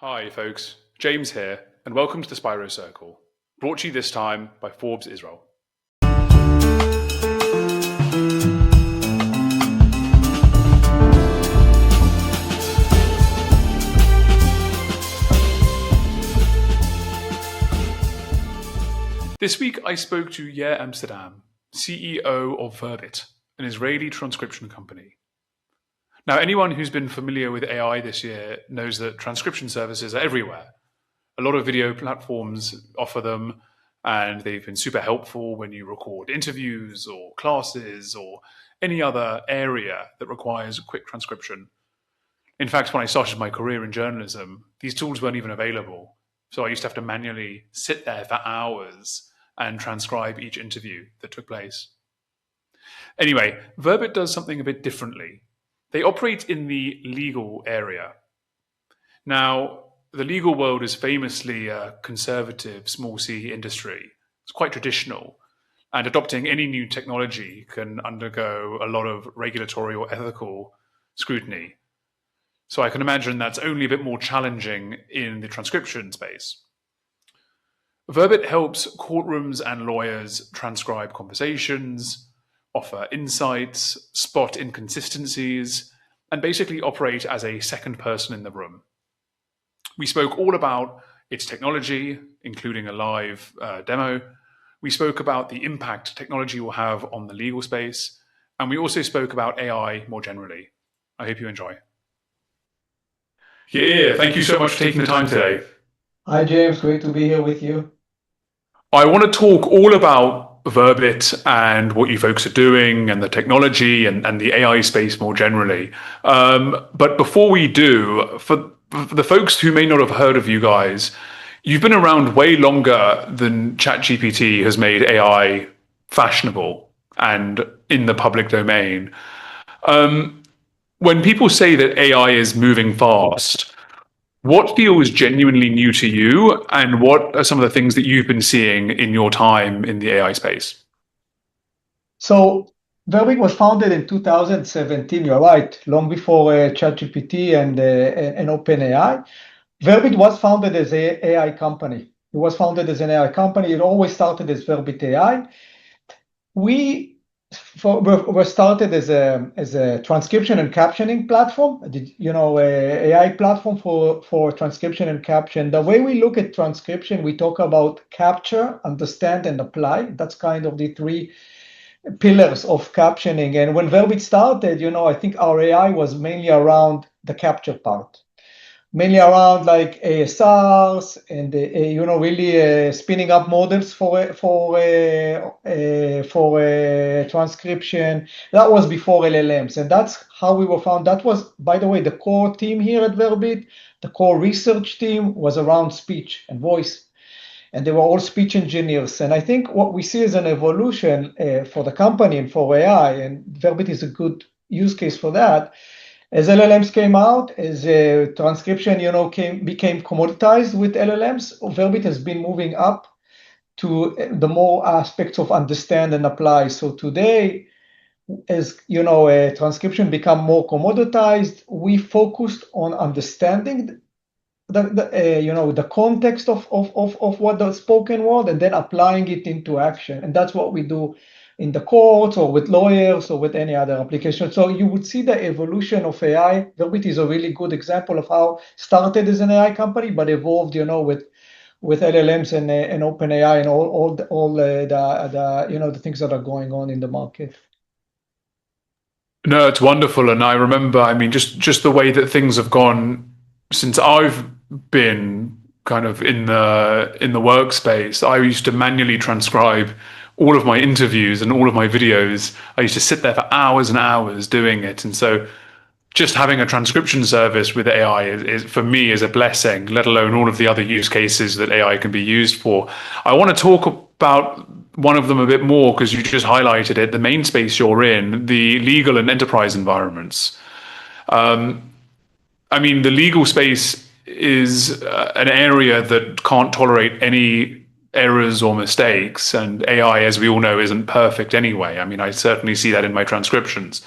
Hi folks, James here, and welcome to the Spiro Circle, brought to you this time by Forbes Israel. This week I spoke to Yair Amsterdam, CEO of Verbit, an Israeli transcription company. Now, anyone who's been familiar with AI this year knows that transcription services are everywhere. A lot of video platforms offer them, and they've been super helpful when you record interviews or classes or any other area that requires quick transcription. In fact, when I started my career in journalism, these tools weren't even available. So I used to have to manually sit there for hours and transcribe each interview that took place. Anyway, Verbit does something a bit differently. They operate in the legal area. Now, the legal world is famously a conservative, small c industry. It's quite traditional, and adopting any new technology can undergo a lot of regulatory or ethical scrutiny. So I can imagine that's only a bit more challenging in the transcription space. Verbit helps courtrooms and lawyers transcribe conversations, offer insights, spot inconsistencies, and basically operate as a second person in the room. We spoke all about its technology, including a live demo. We spoke about the impact technology will have on the legal space, and we also spoke about AI more generally. I hope you enjoy. Yeah, thank you so much for taking the time today. Hi, James. Great to be here with you. I want to talk all about Verbit and what you folks are doing and the technology and the AI space more generally. But before we do, for the folks who may not have heard of you guys, you've been around way longer than ChatGPT has made AI fashionable and in the public domain. When people say that AI is moving fast, what feels genuinely new to you, and what are some of the things that you've been seeing in your time in the AI space? So Verbit was founded in 2017, you're right, long before ChatGPT and OpenAI. Verbit was founded as an AI company. It was founded as an AI company. It always started as Verbit AI. We were started as a transcription and captioning platform, AI platform for transcription and caption. The way we look at transcription, we talk about capture, understand, and apply. That's kind of the three pillars of captioning. And when Verbit started, I think our AI was mainly around the capture part. Mainly around like ASRs and really spinning up models for transcription. That was before LLMs, and that's how we were found. That was, by the way, the core team here at Verbit. The core research team was around speech and voice, and they were all speech engineers. And I think what we see is an evolution for the company and for AI, and Verbit is a good use case for that. As LLMs came out, as transcription, became commoditized with LLMs, Verbit has been moving up to the more aspects of understand and apply. So today, as transcription become more commoditized, we focused on understanding the context of what the spoken word, and then applying it into action. And that's what we do in the courts or with lawyers or with any other application. So you would see the evolution of AI. Verbit is a really good example of how started as an AI company, but evolved, with LLMs and OpenAI and all the things that are going on in the market. No, it's wonderful, and I remember, just the way that things have gone since I've been kind of in the workspace. I used to manually transcribe all of my interviews and all of my videos. I used to sit there for hours and hours doing it. And so just having a transcription service with AI is for me is a blessing, let alone all of the other use cases that AI can be used for. I want to talk about one of them a bit more because you just highlighted it, the main space you're in, the legal and enterprise environments. The legal space is an area that can't tolerate any errors or mistakes, and AI, as we all know, isn't perfect anyway. I certainly see that in my transcriptions.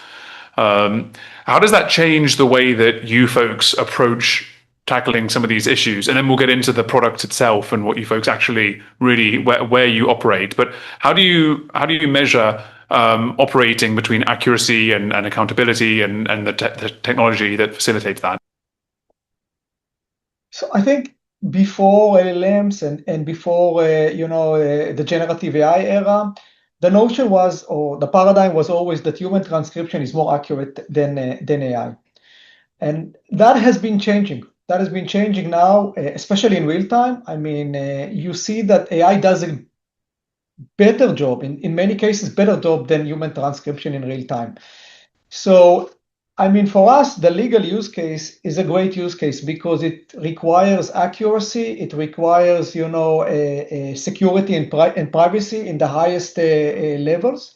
How does that change the way that you folks approach tackling some of these issues, and then we'll get into the product itself and what you folks actually really where you operate. But how do you measure operating between accuracy and accountability and the technology that facilitates that? So I think before LLMs and before the generative AI era, the notion was, or the paradigm was always that human transcription is more accurate than AI. And that has been changing. That has been changing now, especially in real time. I mean, you see that AI does a better job, in many cases, better job than human transcription in real time. So, I mean, for us, the legal use case is a great use case because it requires accuracy. It requires, security and privacy in the highest levels.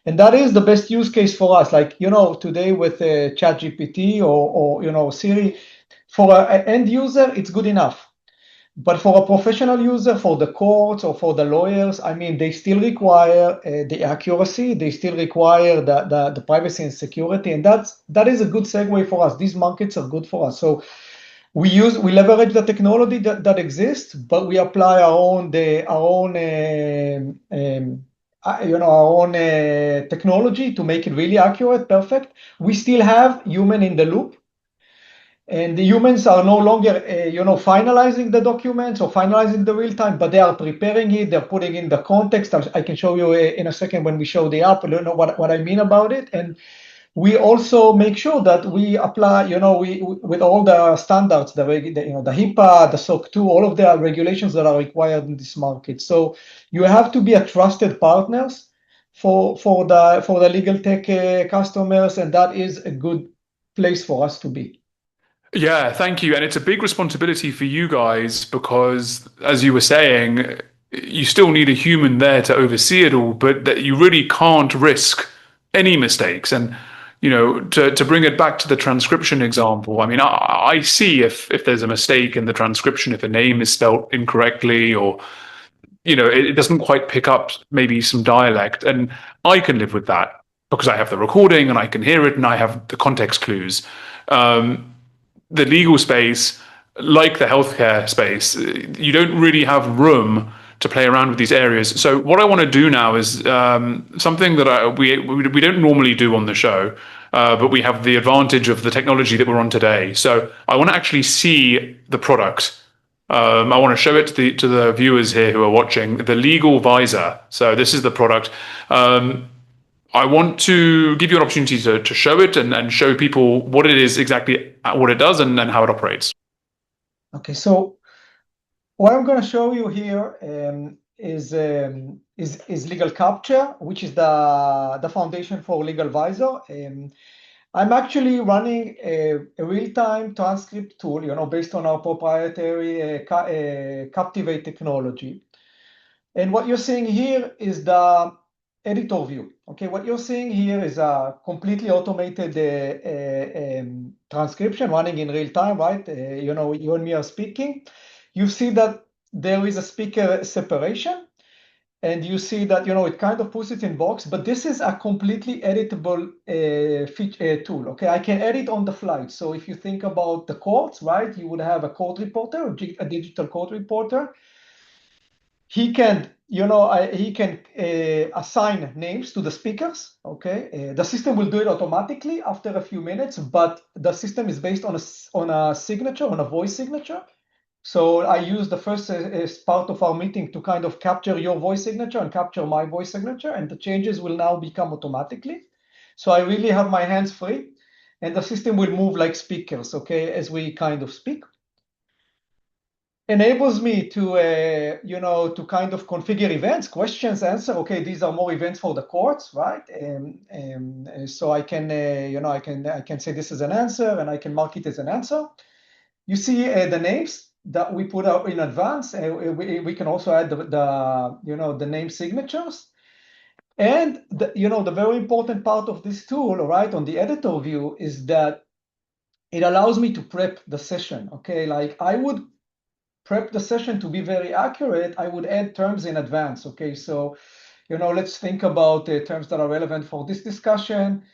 And that is the best use case for us. Like, today with ChatGPT or Siri, for an end user, it's good enough. But for a professional user, for the courts or for the lawyers, I mean, they still require the accuracy. They still require the privacy and security. And that is a good segue for us. These markets are good for us. So we leverage the technology that exists, but we apply our own technology to make it really accurate, perfect. We still have human in the loop, and the humans are no longer, finalizing the documents or finalizing the real time, but they are preparing it. They're putting in the context. I can show you in a second when we show the app. You know what I mean about it. And we also make sure that we apply, we with all the standards, the HIPAA, the SOC 2, all of the regulations that are required in this market. So you have to be a trusted partners for the legal tech customers, and that is a good place for us to be. Yeah, thank you. And it's a big responsibility for you guys because, as you were saying, you still need a human there to oversee it all, but that you really can't risk any mistakes. And, to bring it back to the transcription example, I mean, I see if there's a mistake in the transcription, if a name is spelled incorrectly or, it doesn't quite pick up maybe some dialect. And I can live with that because I have the recording and I can hear it and I have the context clues. The legal space, like the healthcare space, you don't really have room to play around with these areas. So what I want to do now is something that we don't normally do on the show, but we have the advantage of the technology that we're on today. So I want to actually see the product. I want to show it to the viewers here who are watching, the Legal Visor. So this is the product. I want to give you an opportunity to show it and show people what it is exactly, what it does and how it operates. Okay, so what I'm going to show you here is Legal Capture, which is the foundation for Legal Visor. I'm actually running a real-time transcript tool, based on our proprietary Captivate technology. And what you're seeing here is the editor view. Okay, what you're seeing here is a completely automated transcription running in real time, right? You and me are speaking. You see that there is a speaker separation, and you see that it kind of puts it in box. But this is a completely editable tool. Okay, I can edit on the fly. So if you think about the courts, right, you would have a court reporter, a digital court reporter. He can assign names to the speakers. Okay, the system will do it automatically after a few minutes, but the system is based on a signature, on a voice signature. So I use the first part of our meeting to kind of capture your voice signature and capture my voice signature, and the changes will now become automatically. So I really have my hands free, and the system will move like speakers. Okay, as we kind of speak. Enables me to kind of configure events, questions, answer. Okay, these are more events for the courts, right? So I can I can say this is an answer, and I can mark it as an answer. You see the names that we put out in advance. We can also add the name signatures. And the very important part of this tool, right, on the editor view, is that it allows me to prep the session. Okay, like I would prep the session to be very accurate, I would add terms in advance. Okay, so let's think about the terms that are relevant for this discussion.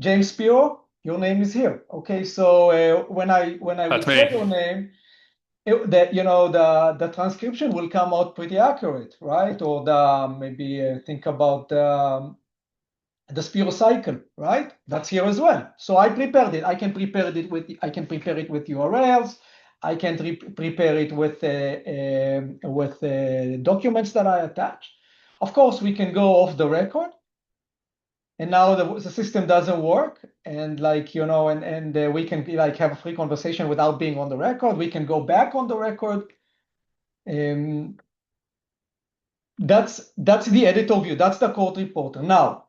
James Spiro, your name is here. Okay, so when I will That's say me. your name, the transcription will come out pretty accurate, right? Or maybe think about the Spiro Cycle, right? That's here as well. So I prepared it. I can prepare it with URLs. I can prepare it with documents that I attach. Of course, we can go off the record, and now the system doesn't work, and we can have a free conversation without being on the record. We can go back on the record. That's the editor view. That's the court reporter. Now,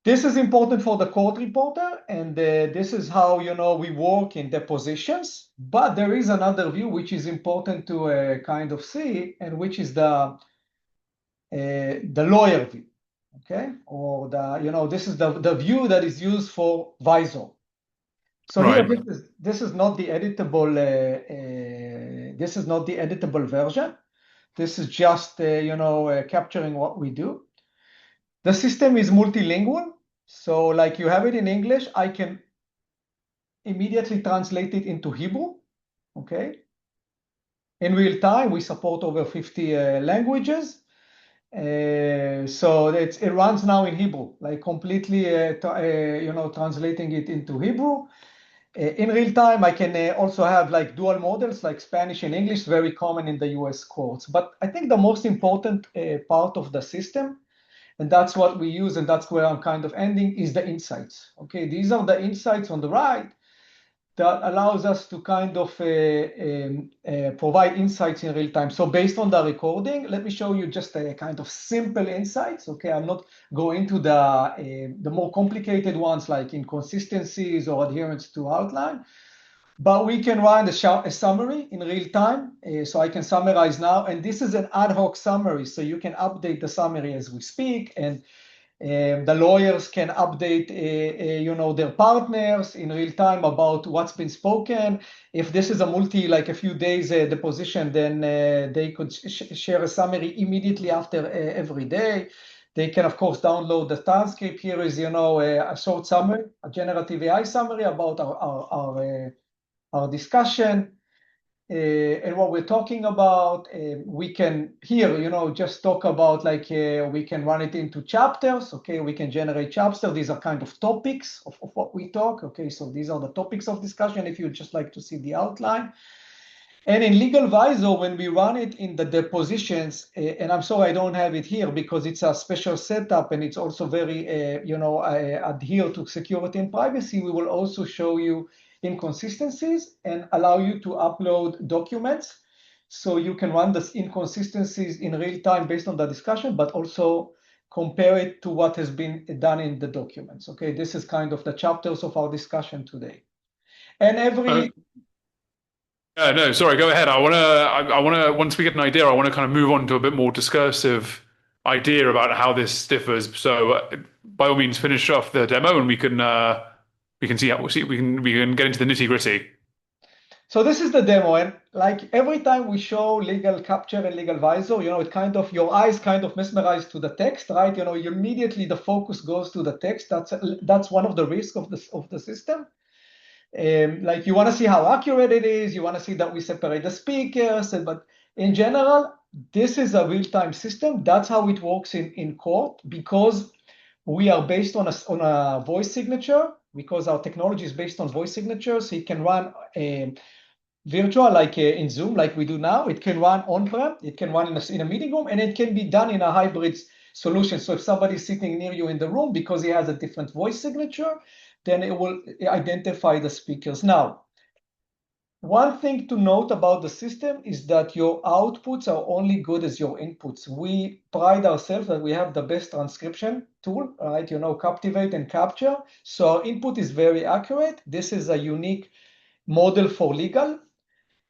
this is important for the court reporter, and this is how we work in depositions. But there is another view which is important to kind of see, and which is the lawyer view, okay? Or this is the view that is used for Visor. So Right. here, this is not the editable. This is not the editable version. This is just capturing what we do. The system is multilingual. So like you have it in English, I can immediately translate it into Hebrew, okay? In real time, we support over 50 languages. So it runs now in Hebrew, like completely, translating it into Hebrew. In real time, I can also have like dual models, like Spanish and English, very common in the US courts. But I think the most important part of the system, and that's what we use, and that's where I'm kind of ending, is the insights. Okay, these are the insights on the right that allows us to kind of provide insights in real time. So based on the recording, let me show you just a kind of simple insights. Okay, I'm not going to the more complicated ones like inconsistencies or adherence to outline, but we can run a summary in real time. So I can summarize now, and this is an ad hoc summary. So you can update the summary as we speak, and the lawyers can update, their partners in real time about what's been spoken. If this is a few days deposition, then they could share a summary immediately after every day. They can, of course, download the transcript. Here is, a short summary, a generative AI summary about our discussion. And what we're talking about, we can here, just talk about we can run it into chapters. Okay, we can generate chapters. These are kind of topics of what we talk. Okay, so these are the topics of discussion if you'd just like to see the outline. And in Legal Visor, when we run it in the depositions, and I'm sorry I don't have it here because it's a special setup and it's also very, adhere to security and privacy, we will also show you inconsistencies and allow you to upload documents. So you can run the inconsistencies in real time based on the discussion, but also compare it to what has been done in the documents. Okay, this is kind of the chapters of our discussion today. And No, sorry, go ahead. I wanna, once we get an idea, I want to kind of move on to a bit more discursive idea about how this differs. So, by all means, finish off the demo, and we can we can get into the nitty gritty. So this is the demo, and like every time we show legal capture and legal visor, it kind of, your eyes kind of mesmerized to the text, right? Immediately the focus goes to the text. That's one of the risks of the system. Like you want to see how accurate it is. You want to see that we separate the speakers, but in general, this is a real-time system. That's how it works in court, because we are based on a voice signature, because our technology is based on voice signatures. So it can run virtual, like in Zoom, like we do now. It can run on-prem. It can run in a meeting room, and it can be done in a hybrid solution. So if somebody's sitting near you in the room because he has a different voice signature, then it will identify the speakers. Now, one thing to note about the system is that your outputs are only good as your inputs. We pride ourselves that we have the best transcription tool, right? Captivate and capture. So our input is very accurate. This is a unique model for legal,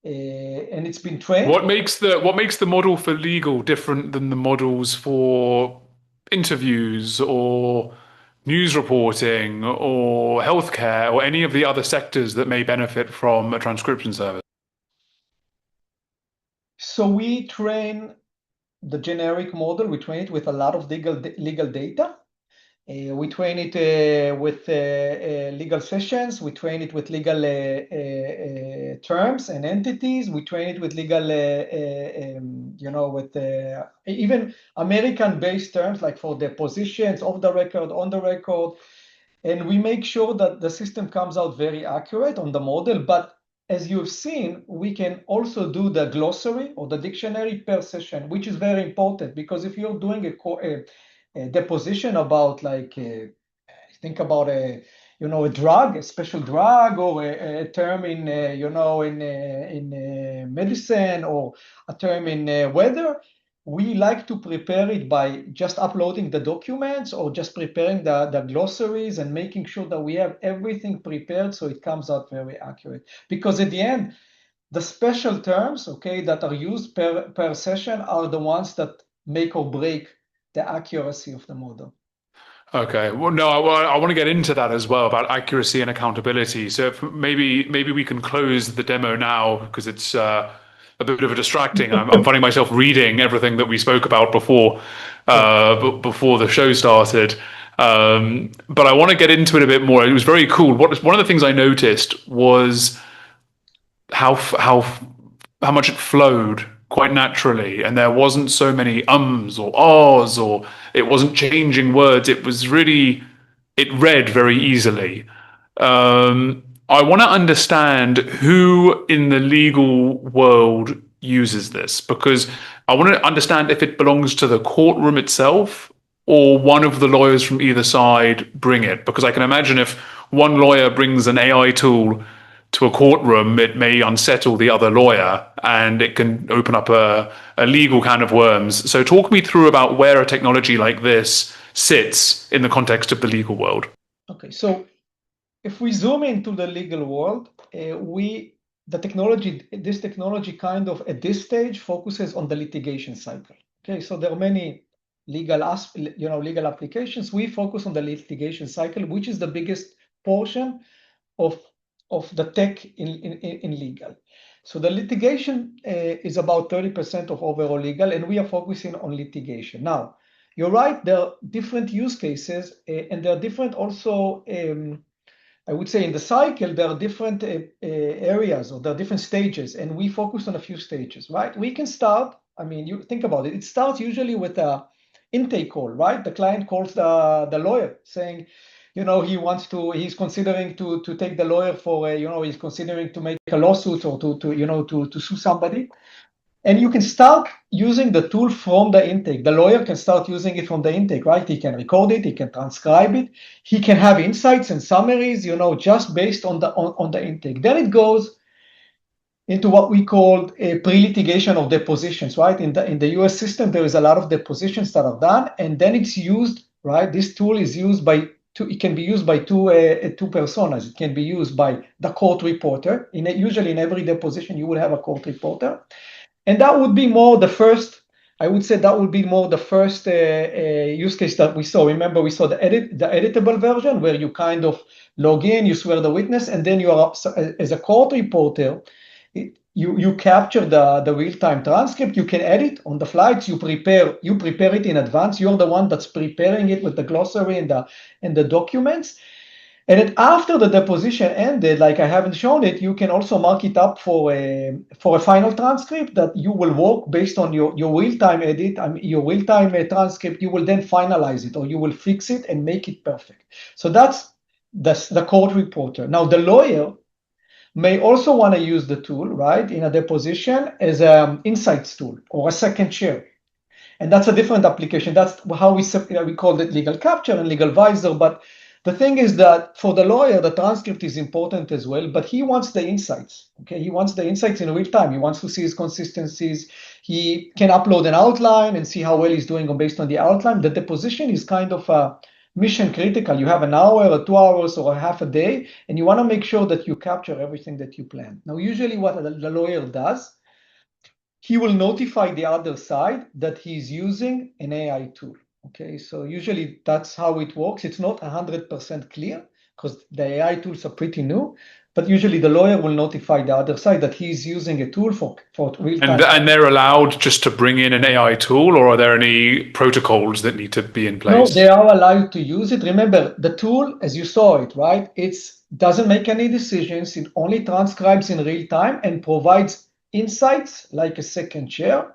and it's been trained. What makes the model for legal different than the models for interviews or news reporting or healthcare or any of the other sectors that may benefit from a transcription service? So we train the generic model. We train it with a lot of legal data. We train it with legal sessions. We train it with legal terms and entities. We train it with legal, with even American-based terms, like for depositions, off the record, on the record. And we make sure that the system comes out very accurate on the model. But as you've seen, we can also do the glossary or the dictionary per session, which is very important, because if you're doing a deposition about think about a drug, a special drug, or a term in medicine, or a term in weather, we like to prepare it by just uploading the documents or just preparing the glossaries and making sure that we have everything prepared so it comes out very accurate. Because at the end, the special terms, okay, that are used per session are the ones that make or break the accuracy of the model. Okay. Well, no, I want to get into that as well about accuracy and accountability. So if maybe we can close the demo now because it's a bit of a distracting. I'm finding myself reading everything that we spoke about before the show started. But I want to get into it a bit more. It was very cool. One of the things I noticed was how much it flowed quite naturally, and there wasn't so many ums or ahs, or it wasn't changing words. It read very easily. I want to understand who in the legal world uses this, because I want to understand if it belongs to the courtroom itself or one of the lawyers from either side bring it. Because I can imagine if one lawyer brings an AI tool to a courtroom, it may unsettle the other lawyer and it can open up a legal can of worms. So talk me through about where a technology like this sits in the context of the legal world. Okay, so if we zoom into the legal world, this technology kind of at this stage focuses on the litigation cycle. Okay, so there are many legal applications. We focus on the litigation cycle, which is the biggest portion of the tech in legal. So the litigation is about 30% of overall legal, and we are focusing on litigation. Now, you're right, there are different use cases, and there are different also, I would say in the cycle, there are different areas, or there are different stages, and we focus on a few stages, right? We can start, you think about it, it starts usually with a intake call, right? The client calls the lawyer saying, he's considering to take the lawyer for, he's considering to make a lawsuit or to sue somebody. And you can start using the tool from the intake. The lawyer can start using it from the intake, right? He can record it, he can transcribe it, he can have insights and summaries, just based on the intake. Then it goes into what we call a pre-litigation of depositions, right? In the US system, there is a lot of depositions that are done, and then it's used, right? This tool is used by it can be used by two personas. It can be used by the court reporter. Usually in every deposition, you will have a court reporter. And that would be more the first, I would say that would be more the first use case that we saw. Remember, we saw the editable version where you kind of log in, you swear the witness, and then you are, as a court reporter, you capture the real-time transcript. You can edit on the flights. You prepare it in advance. You're the one that's preparing it with the glossary and the documents. And then after the deposition ended, like I haven't shown it, you can also mark it up for a final transcript that you will work based on your real-time edit, your real-time transcript. You will then finalize it, or you will fix it and make it perfect. So that's the court reporter. Now the lawyer may also want to use the tool, right, in a deposition as an insights tool or a second chair. And that's a different application. That's how we call it legal capture and legal visor. But the thing is that for the lawyer, the transcript is important as well, but he wants the insights. Okay, he wants the insights in real time. He wants to see his consistencies. He can upload an outline and see how well he's doing based on the outline. The deposition is kind of a mission critical. You have an hour or 2 hours or a half a day, and you want to make sure that you capture everything that you plan. Now, usually what the lawyer does, he will notify the other side that he's using an AI tool. Okay, so usually that's how it works. It's not 100% clear because the AI tools are pretty new, but usually the lawyer will notify the other side that he's using a tool for real-time. And they're allowed just to bring in an AI tool, or are there any protocols that need to be in No, place? they are allowed to use it. Remember, the tool, as you saw it, right? It doesn't make any decisions. It only transcribes in real time and provides insights like a second chair.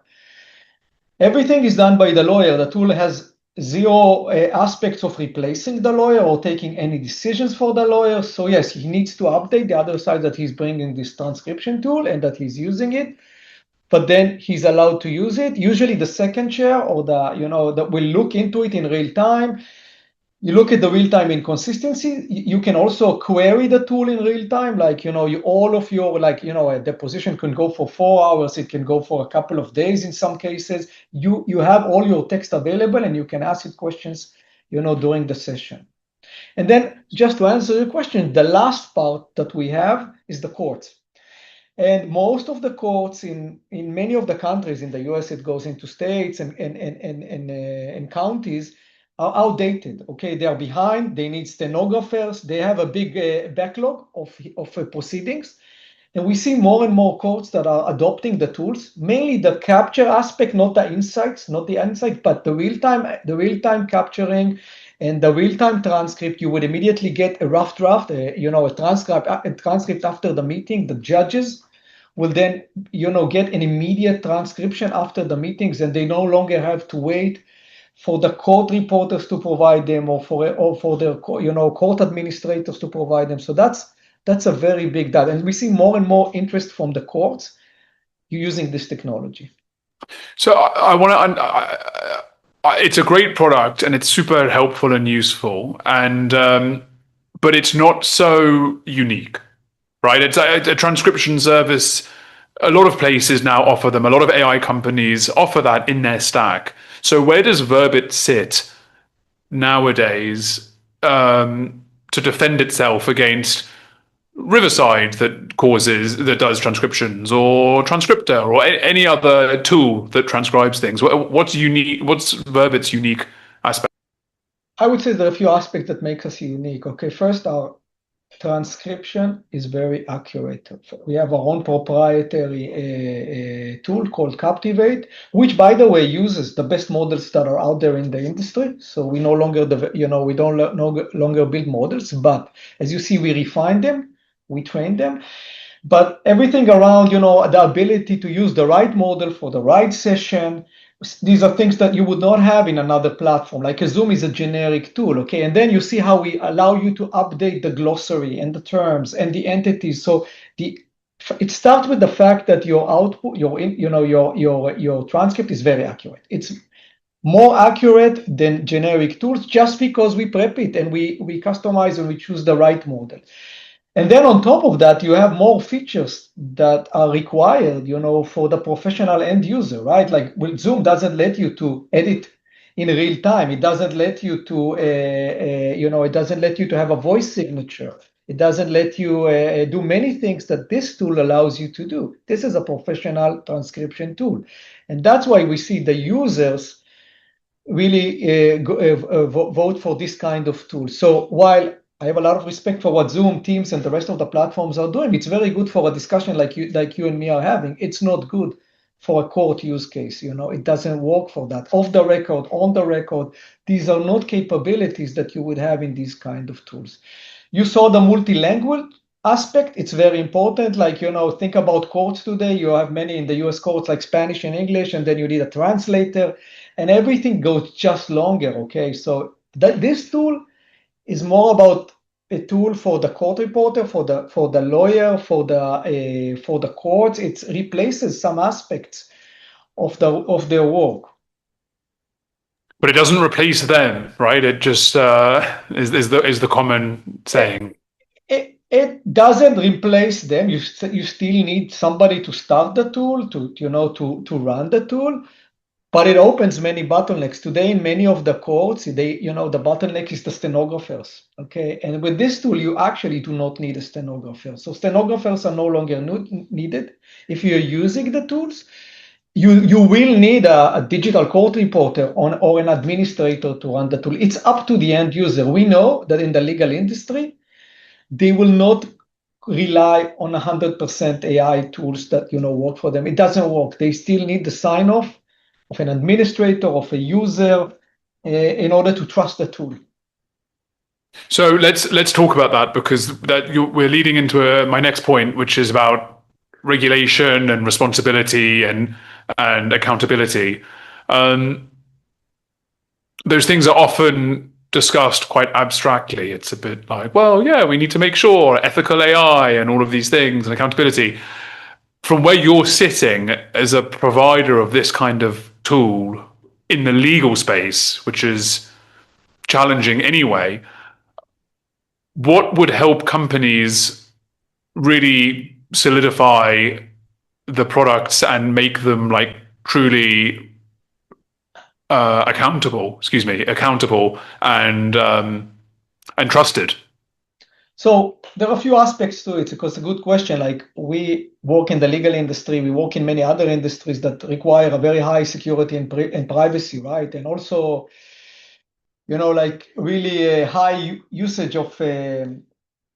Everything is done by the lawyer. The tool has zero aspects of replacing the lawyer or taking any decisions for the lawyer. So yes, he needs to update the other side that he's bringing this transcription tool and that he's using it. But then he's allowed to use it. Usually the second chair or that will look into it in real time. You look at the real-time inconsistency. You can also query the tool in real time. Like, all of your, a deposition can go for 4 hours. It can go for a couple of days in some cases. You have all your text available and you can ask it questions, during the session. And then just to answer your question, the last part that we have is the courts. And most of the courts in many of the countries in the US, it goes into states and counties, are outdated. Okay, they are behind. They need stenographers. They have a big backlog of proceedings. And we see more and more courts that are adopting the tools, mainly the capture aspect, not the insights, but the real-time capturing and the real-time transcript. You would immediately get a rough draft, a transcript after the meeting. The judges will then, get an immediate transcription after the meetings, and they no longer have to wait for the court reporters to provide them or for their court administrators to provide them. So that's a very big data. And we see more and more interest from the courts using this technology. So I want to. It's a great product and it's super helpful and useful, and but it's not so unique, right? It's a transcription service. A lot of places now offer them. A lot of AI companies offer that in their stack. So where does Verbit sit nowadays to defend itself against Riverside that does transcriptions, or Transcriptor, or any other tool that transcribes things? What's unique? What's Verbit's unique aspect? I would say there are a few aspects that make us unique. Okay, first, our transcription is very accurate. We have our own proprietary tool called Captivate, which, by the way, uses the best models that are out there in the industry. So we no longer, we don't no longer build models, but as you see, we refine them, we train them. But everything around, the ability to use the right model for the right session, these are things that you would not have in another platform. Like a Zoom is a generic tool, okay? And then you see how we allow you to update the glossary and the terms and the entities. So it starts with the fact that your output, your transcript is very accurate. It's more accurate than generic tools just because we prep it and we customize and we choose the right model. And then on top of that, you have more features that are required, for the professional end user, right? Like Zoom doesn't let you to edit in real time. It doesn't let you to, it doesn't let you to have a voice signature. It doesn't let you do many things that this tool allows you to do. This is a professional transcription tool. And that's why we see the users really vote for this kind of tool. So while I have a lot of respect for what Zoom, Teams, and the rest of the platforms are doing, it's very good for a discussion like you and me are having. It's not good for a court use case. It doesn't work for that. Off the record, on the record, these are not capabilities that you would have in these kind of tools. You saw the multi-language aspect. It's very important. Like, think about courts today. You have many in the US courts, like Spanish and English, and then you need a translator, and everything goes just longer, okay? So this tool is more about a tool for the court reporter, for the lawyer, for the courts. It replaces some aspects of their work. But it doesn't replace them, right? It just is the common saying. It doesn't replace them. You still need somebody to start the tool, to run the tool. But it opens many bottlenecks. Today, in many of the courts, the bottleneck is the stenographers, okay? And with this tool, you actually do not need a stenographer. So stenographers are no longer needed. If you're using the tools, you will need a digital court reporter or an administrator to run the tool. It's up to the end user. We know that in the legal industry, they will not rely on 100% AI tools that work for them. It doesn't work. They still need the sign off of an administrator, of a user, in order to trust the tool. So let's talk about that, because we're leading into my next point, which is about regulation and responsibility and accountability. Those things are often discussed quite abstractly. It's a bit like, well, yeah, we need to make sure ethical AI and all of these things and accountability. From where you're sitting as a provider of this kind of tool in the legal space, which is challenging anyway, what would help companies really solidify the products and make them like truly accountable and trusted? So there are a few aspects to it, because it's a good question. Like, we work in the legal industry, we work in many other industries that require a very high security and privacy, right? And also, like really a high usage of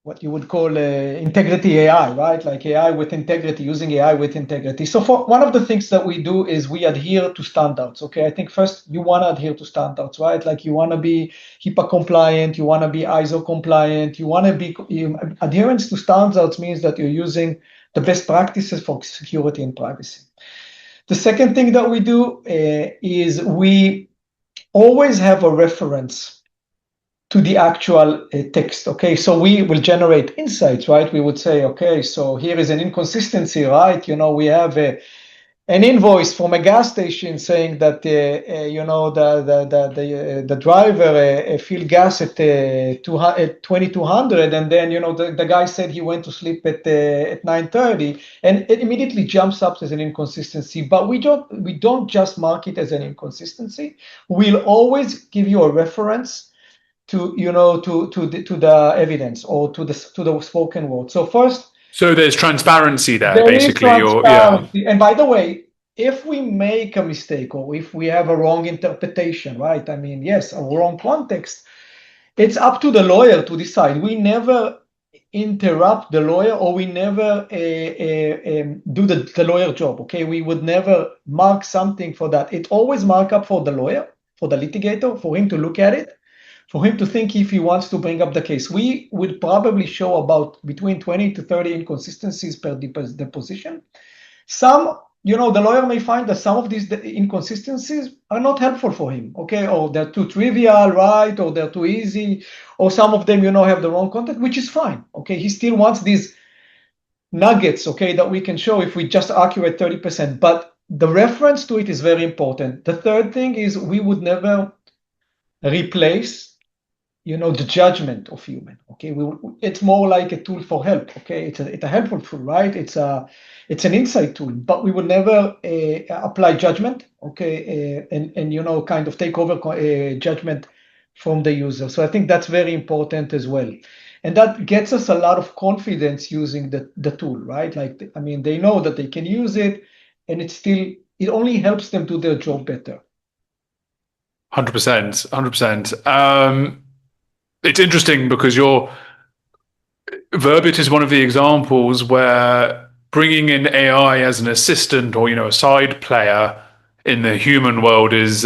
what you would call integrity AI, right? Like AI with integrity, using AI with integrity. So for one of the things that we do is we adhere to standards. Okay, I think first you want to adhere to standards, right? Like you want to be HIPAA compliant, you want to be ISO compliant, you want to be adherence to standards means that you're using the best practices for security and privacy. The second thing that we do is we always have a reference to the actual text. Okay, so we will generate insights, right? We would say, okay, so here is an inconsistency, right? We have an invoice from a gas station saying that the driver filled gas at 2200, and then the guy said he went to sleep at 9:30, and it immediately jumps up as an inconsistency. But we don't just mark it as an inconsistency. We'll always give you a reference to the evidence or to the spoken word. So first, so there's transparency there, there basically. is transparency. And by the way, if we make a mistake or if we have a wrong interpretation, right? I mean, yes, a wrong context, it's up to the lawyer to decide. We never interrupt the lawyer, or we never do the lawyer job. Okay, we would never mark something for that. It always mark up for the lawyer, for the litigator, for him to look at it, for him to think if he wants to bring up the case. We would probably show about between 20 to 30 inconsistencies per deposition. Some, the lawyer may find that some of these inconsistencies are not helpful for him, okay, or they're too trivial, right, or they're too easy, or some of them, have the wrong content, which is fine, okay. He still wants these nuggets, okay, that we can show if we just accurate 30%, but the reference to it is very important. The third thing is we would never replace the judgment of human. Okay, it's more like a tool for help. Okay, it's a helpful tool, right? It's an insight tool, but we would never apply judgment. Okay, and kind of take over judgment from the user. So I think that's very important as well, and that gets us a lot of confidence using the tool, right? Like, I mean, they know that they can use it, and it only helps them do their job better. 100%, 100%. It's interesting because Verbit is one of the examples where bringing in AI as an assistant or a side player in the human world is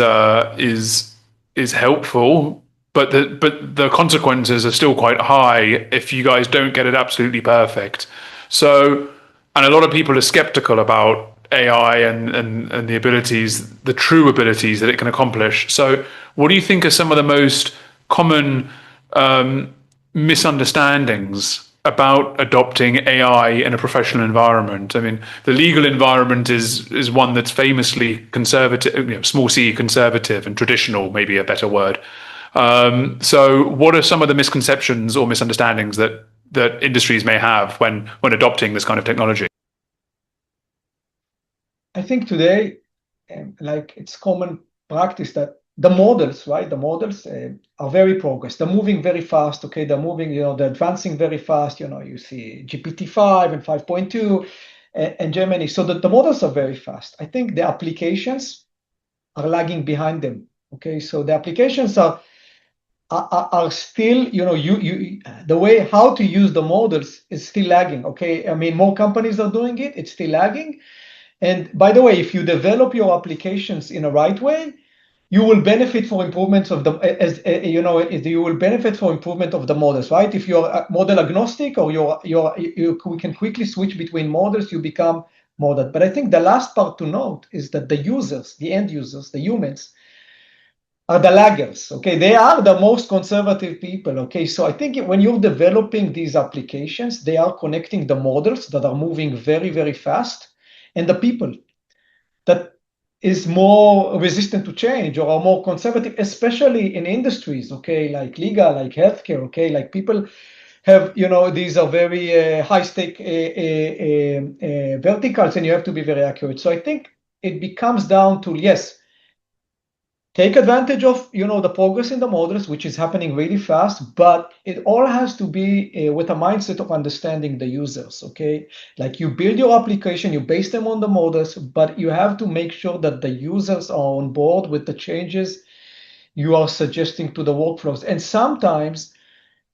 helpful, but the consequences are still quite high if you guys don't get it absolutely perfect. So, and a lot of people are skeptical about AI and the abilities, the true abilities that it can accomplish. So, what do you think are some of the most common misunderstandings about adopting AI in a professional environment? I mean, the legal environment is one that's famously conservative, small c conservative and traditional, maybe a better word. So what are some of the misconceptions or misunderstandings that industries may have when adopting this kind of technology? I think today, like, it's common practice that the models, right? The models are very progressed. They're moving very fast. Okay, they're moving. They're advancing very fast. You see GPT-5 and 5.2 and Gemini. So the models are very fast. I think the applications are lagging behind them. Okay, so the applications are are still, the way how to use the models is still lagging. Okay, I mean, more companies are doing it. It's still lagging. And by the way, if you develop your applications in a right way, you will benefit for improvements of the you will benefit for improvement of the models, right? If you're model agnostic or we can quickly switch between models, you become model. But I think the last part to note is that the users, the end users, the humans, are the laggers. Okay, they are the most conservative people. Okay, so I think when you're developing these applications, they are connecting the models that are moving very, very fast, and the people that is more resistant to change or are more conservative, especially in industries, okay, like legal, like healthcare, okay, like people have, these are very high stake verticals, and you have to be very accurate. So I think it becomes down to, yes, take advantage of, the progress in the models, which is happening really fast, but it all has to be with a mindset of understanding the users, okay? Like you build your application, you base them on the models, but you have to make sure that the users are on board with the changes you are suggesting to the workflows. And sometimes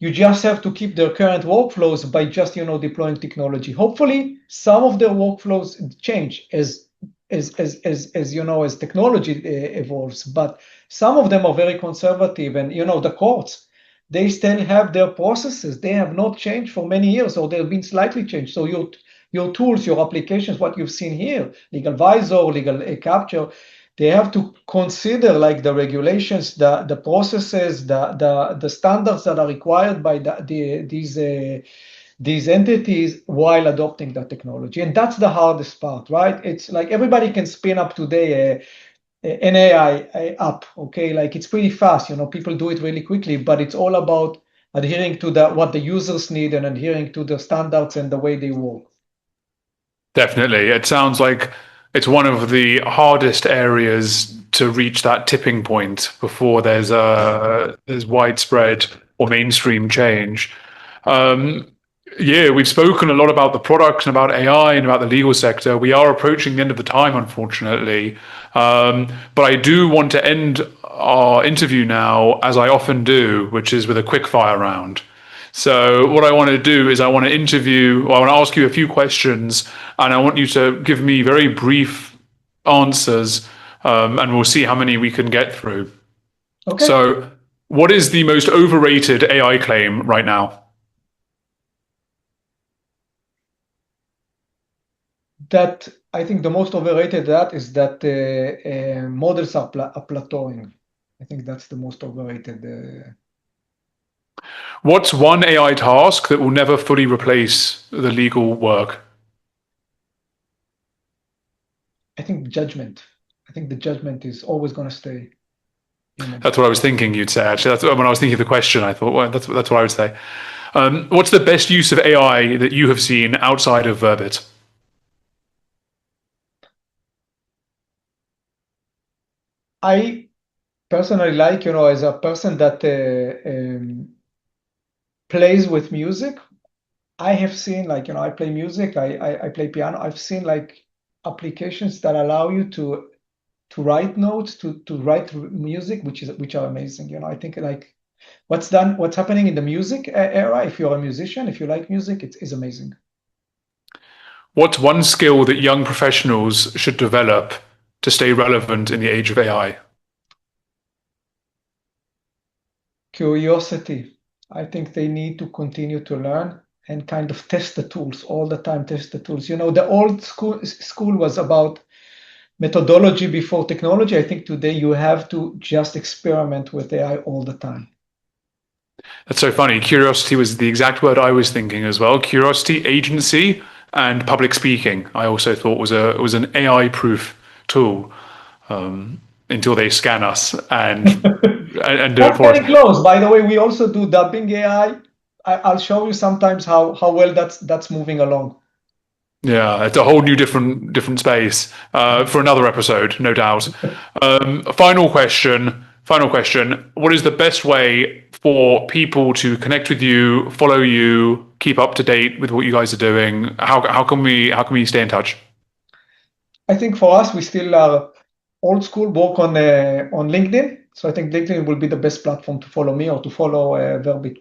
you just have to keep their current workflows by just, deploying technology. Hopefully, some of their workflows change as technology evolves, but some of them are very conservative. And the courts, they still have their processes. They have not changed for many years, or they've been slightly changed. So your tools, your applications, what you've seen here, Legal Visor, Legal Capture, they have to consider like the regulations, the processes, the standards that are required by these entities while adopting that technology. And that's the hardest part, right? It's like everybody can spin up today an AI app, okay? Like it's pretty fast, people do it really quickly, but it's all about adhering to what the users need and adhering to the standards and the way they work. Definitely. It sounds like it's one of the hardest areas to reach that tipping point before there's widespread or mainstream change. Um, yeah, we've spoken a lot about the products and about AI and about the legal sector. We are approaching the end of the time, unfortunately. But I do want to end our interview now, as I often do, which is with a quick fire round. So what I want to do is I want to ask you a few questions, and I want you to give me very brief answers, and we'll see how many we can get through. Okay. So what is the most overrated AI claim right now? That I think the most overrated is that models are plateauing. I think that's the most overrated. What's one AI task that will never fully replace the legal work? I think judgment. I think the judgment is always going to stay human. That's what I was thinking you'd say, actually. That's when I was thinking of the question, I thought, well, that's what I would say. What's the best use of AI that you have seen outside of Verbit? I personally like, as a person that plays with music, I have seen like, I play music, I play piano. I've seen like applications that allow you to write notes, to write music, which are amazing. I think like what's happening in the music era, if you're a musician, if you like music, it's amazing. What's one skill that young professionals should develop to stay relevant in the age of AI? Curiosity. I think they need to continue to learn and kind of test the tools all the time, test the tools. The old school was about methodology before technology. I think today you have to just experiment with AI all the time. That's so funny. Curiosity was the exact word I was thinking as well. Curiosity, agency, and public speaking. I also thought was an AI-proof tool until they scan us and do it That's for us. very close. By the way, we also do dubbing AI. I'll show you sometimes how well that's moving along. Yeah, it's a whole new different space for another episode, no doubt. Final question. Final question. What is the best way for people to connect with you, follow you, keep up to date with what you guys are doing? How can we stay in touch? I think for us, we still are old school, work on LinkedIn. So I think LinkedIn will be the best platform to follow me or to follow Verbit.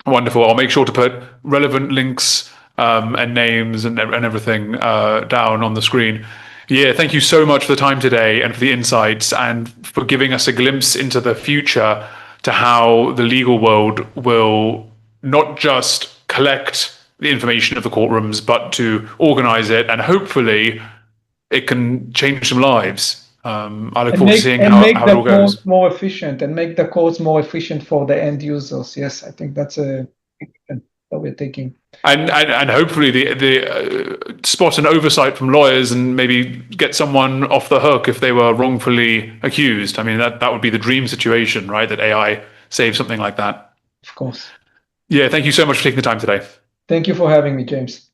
Wonderful. I'll make sure to put relevant links and names and everything down on the screen. Yeah, thank you so much for the time today and for the insights and for giving us a glimpse into the future to how the legal world will not just collect the information of the courtrooms, but to organize it, and hopefully it can change some lives. I look forward to seeing how it all goes. More efficient and make the codes more efficient for the end users. Yes, I think that's a that we're taking. And hopefully the spot an oversight from lawyers and maybe get someone off the hook if they were wrongfully accused. I mean, that would be the dream situation, right? That AI saves something like that. Of course. Yeah, thank you so much for taking the time today. Thank you for having me, James.